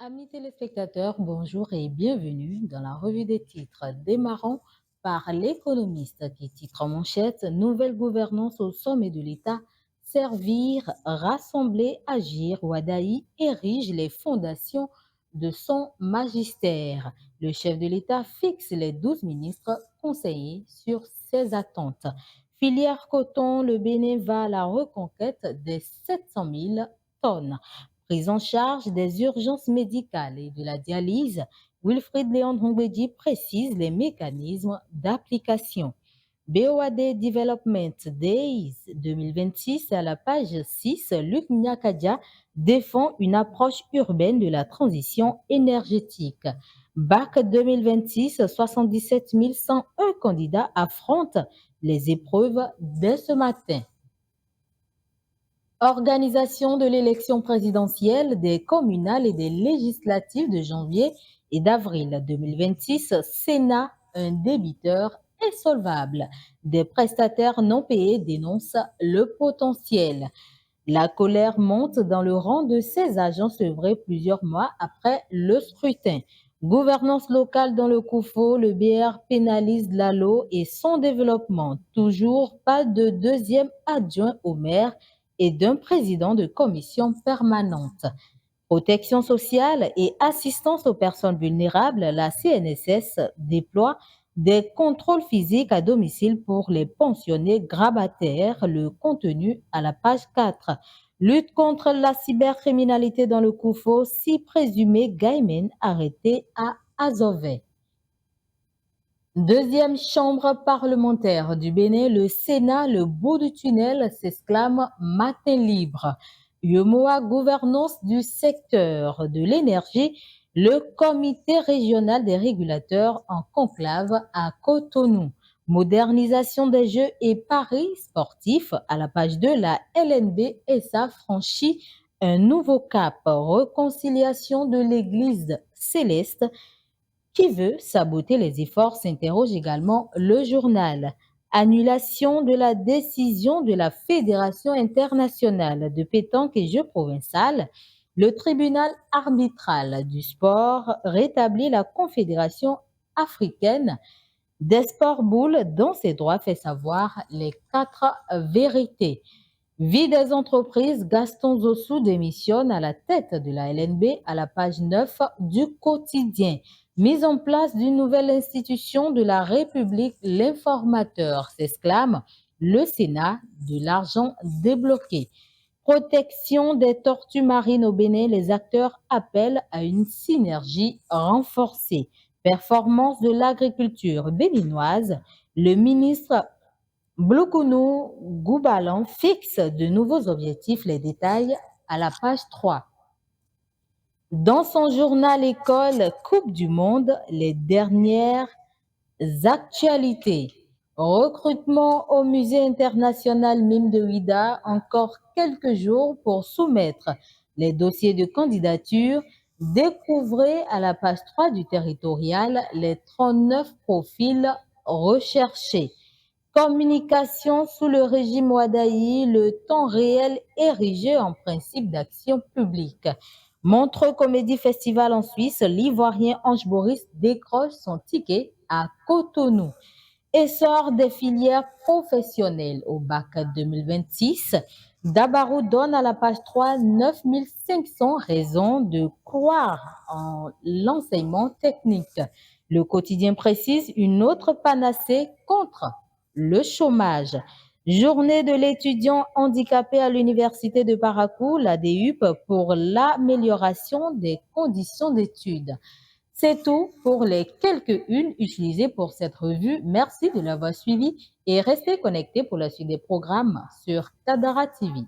Amis téléspectateurs, bonjour et bienvenue dans la revue des titres. Démarrons par l'économiste qui titre en manchette Nouvelle gouvernance au sommet de l'État, servir, rassembler, agir. Wadaï érige les fondations de son magistère. Le chef de l'État fixe les 12 ministres conseillers sur ses attentes. Filière coton, le Bénin va à la reconquête des 700 000 tonnes. Prise en charge des urgences médicales et de la dialyse, Wilfried Léon Drongbedi précise les mécanismes d'application. BOAD Development Days 2026, à la page 6, Luc Nyakadia défend une approche urbaine de la transition énergétique. BAC 2026, 77 101 candidats affrontent les épreuves dès ce matin. Organisation de l'élection présidentielle, des communales et des législatives de janvier et d'avril 2026, Sénat, un débiteur insolvable. Des prestataires non payés dénoncent le potentiel. La colère monte dans le rang de ces agents sevrés plusieurs mois après le scrutin. Gouvernance locale dans le COUFO, le BR pénalise l'ALO et son développement. Toujours pas de deuxième adjoint au maire et d'un président de commission permanente. Protection sociale et assistance aux personnes vulnérables, la CNSS déploie des contrôles physiques à domicile pour les pensionnés grabataires. Le contenu à la page 4. Lutte contre la cybercriminalité dans le COUFO, 6 présumés Gaimen arrêtés à Azové. Deuxième chambre parlementaire du Bénin, le Sénat, le bout du tunnel, s'exclame matin libre. UEMOA, gouvernance du secteur de l'énergie, le comité régional des régulateurs en conclave à Cotonou. Modernisation des Jeux et paris sportifs, à la page 2, la LNB SA franchit un nouveau cap. Réconciliation de l'Église céleste. Qui veut saboter les efforts, s'interroge également le journal. Annulation de la décision de la Fédération internationale de pétanque et jeux provinciaux. Le tribunal arbitral du sport rétablit la Confédération africaine des sports boules dont ses droits fait savoir les 4 vérités. Vie des entreprises, Gaston Zossou démissionne à la tête de la LNB à la page 9 du quotidien. Mise en place d'une nouvelle institution de la République, l'informateur s'exclame le Sénat, de l'argent débloqué. Protection des tortues marines au Bénin, les acteurs appellent à une synergie renforcée. Performance de l'agriculture béninoise, le ministre Blokounou Goubalan fixe de nouveaux objectifs, les détails à la page 3. Dans son journal École Coupe du Monde, les dernières actualités. Recrutement au Musée international Mime de Ouida, encore quelques jours pour soumettre les dossiers de candidature. Découvrez à la page 3 du territorial les 39 profils recherchés. Communication sous le régime Wadaï, le temps réel érigé en principe d'action publique. Montreux Comédie Festival en Suisse, l'Ivoirien Ange Boris décroche son ticket à Cotonou. Essor des filières professionnelles au bac 2026. Dabarou donne à la page 3 9500 raisons de croire en l'enseignement technique. Le quotidien précise une autre panacée contre le chômage. Journée de l'étudiant handicapé à l'université de Parakou, la DUP, pour l'amélioration des conditions d'études. C'est tout pour les quelques-unes utilisées pour cette revue. Merci de l'avoir suivi et restez connectés pour la suite des programmes sur Tadara TV.